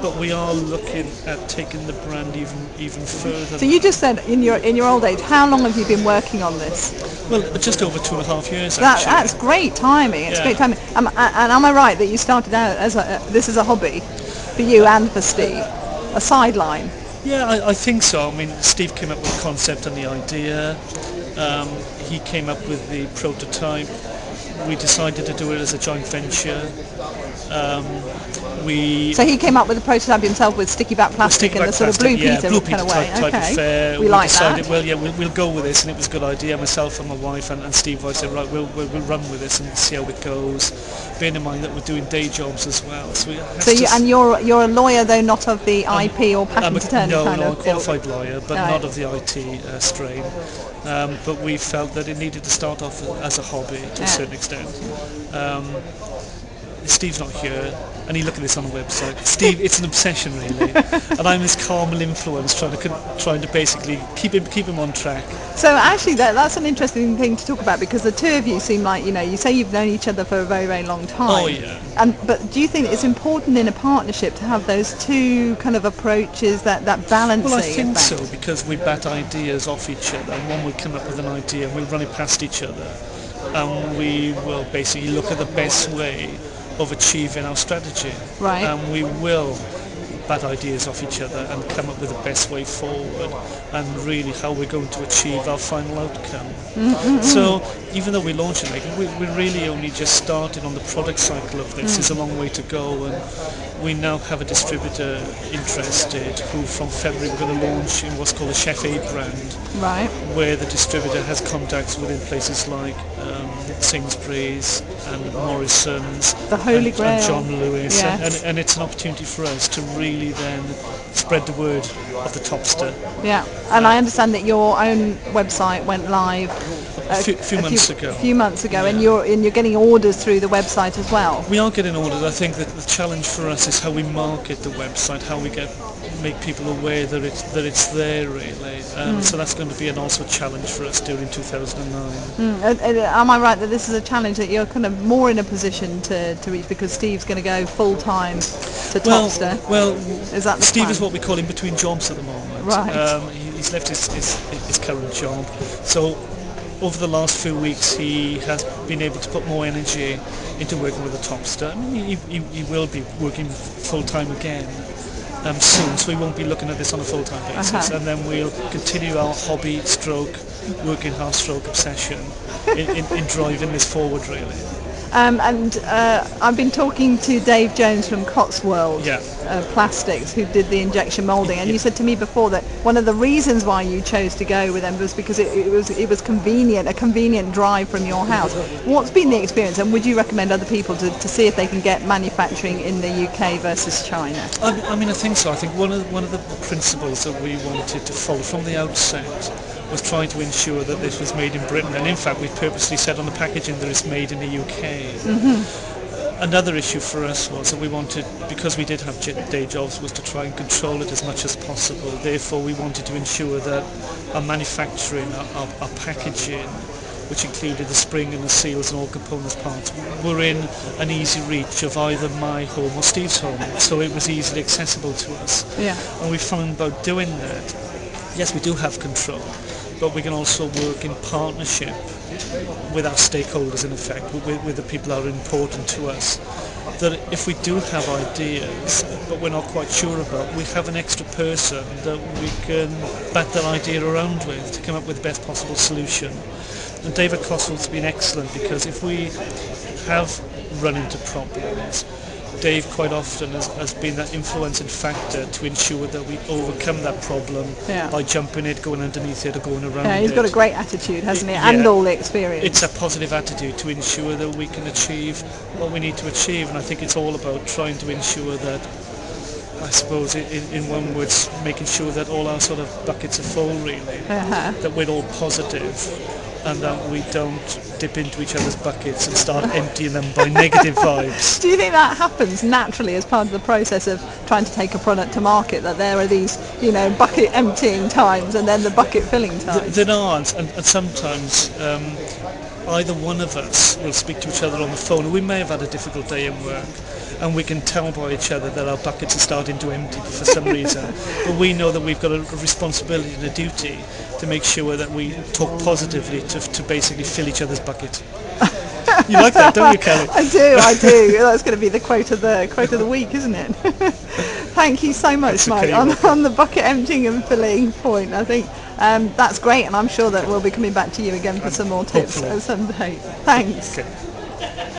But we are looking at taking the brand even further. So you just said in your old age, how long have you been working on this? Well, just over 2.5 years actually. That's great timing. It's great timing. And am I right that you started out as this is a hobby for you and for Steve, a sideline? Yeah, I think so. I mean, Steve came up with the concept and the idea. He came up with the prototype. We decided to do it as a joint venture. So he came up with the prototype himself with sticky back plastic and the sort of Blue Peter kind of way. Type Okay, affair. we like decided, that. well, yeah, we'll go with this, and it was a good idea. Myself and my wife and Steve, I said, right, we'll run with this and see how it goes. Bearing in mind that we're doing day jobs as well. You're a lawyer, though not of the IP or patent attorney kind of. No, a qualified lawyer, but not of the IT strain. But we felt that it needed to start off as a hobby to a certain extent. Steve's not here, and you look at this on the website. Steve, it's an obsession really, and I'm his Carmel influence, trying to basically keep him on track. So actually, that's an interesting thing to talk about, because the two of you seem like, you say you've known each other for a very, very long time. Oh yeah. But do you think it's important in a partnership to have those two kind of approaches, that balancing? Well, I think effect? so, because we bat ideas off each other, and one will come up with an idea, and we'll run it past each other, and we will basically look at the best way of achieving our strategy. Right. And we will bat ideas off each other and come up with the best way forward and really how we're going to achieve our final outcome. Mm-hmm. So even though we're launching, we're really only just started on the product cycle of this. There's a long way to go, and we now have a distributor interested who from February we're going to launch in what's called a Chef Aid brand, right, where the distributor has contacts within places like Sainsbury's and Morrison's, the Holy Grail, and John Lewis, yes. and it's an opportunity for us to really then spread the word of the Topster. Yeah, and I understand that your own website went live a few months ago, and you're getting orders through the website as well. We are getting orders. I think that the challenge for us is how we market the website, how we make people aware that it's there really. So that's going to be also a challenge for us during 2009. Am I right that this is a challenge that you're kind of more in a position to reach, because Steve's going to go full time to Topster? Well, is that the Steve plan? is what we call in between jobs at the moment. Right. He's left his current job, so over the last few weeks he has been able to put more energy into working with the Topster. I mean, he will be working full time again soon, so we won't be looking at this on a full time basis, and then we'll continue our hobby stroke working hard stroke obsession in driving this forward really. I've been talking to Dave Jones from Cotswold Plastics, who did the injection moulding, and you said to me before that one of the reasons why you chose to go with them was because it was convenient, a convenient drive from your house. What's been the experience, and would you recommend other people to see if they can get manufacturing in the UK versus China? I mean, I think so. I think one of the principles that we wanted to follow from the outset was trying to ensure that this was made in Britain, and in fact we purposely said on the packaging that it's made in the UK. Mm-hmm. Another issue for us was that we wanted, because we did have day jobs, was to try and control it as much as possible. Therefore we wanted to ensure that our manufacturing, our packaging, which included the spring and the seals and all components parts, were in an easy reach of either my home or Steve's home, so it was easily accessible to us. Yeah. And we found by doing that, yes, we do have control, but we can also work in partnership with our stakeholders, in effect, with the people that are important to us. That if we do have ideas, but we're not quite sure about, we have an extra person that we can bat that idea around with to come up with the best possible solution. And David Cotswold's been excellent, because if we have run into problems, Dave quite often has been that influencing factor to ensure that we overcome that problem by jumping it, going underneath it, or going around it. Yeah, he's got a great attitude, hasn't he? And all the experience. It's a positive attitude to ensure that we can achieve what we need to achieve, and I think it's all about trying to ensure that, I suppose, in one word, making sure that all our sort of buckets are full, really, that we're all positive, and that we don't dip into each other's buckets and start emptying them by negative vibes. Do you think that happens naturally as part of the process of trying to take a product to market, that there are these, bucket emptying times and then the bucket filling times? There are, and sometimes either one of us will speak to each other on the phone, and we may have had a difficult day at work, and we can tell by each other that our buckets are starting to empty for some reason. But we know that we've got a responsibility and a duty to make sure that we talk positively to basically fill each other's bucket. You like that, don't you, Kelly? I do. That's going to be the quote of the week, isn't it? Thank you so much, Mike, on the bucket emptying and filling point. I think that's great, and I'm sure that we'll be coming back to you again for some more tips at some day. Thanks. Okay.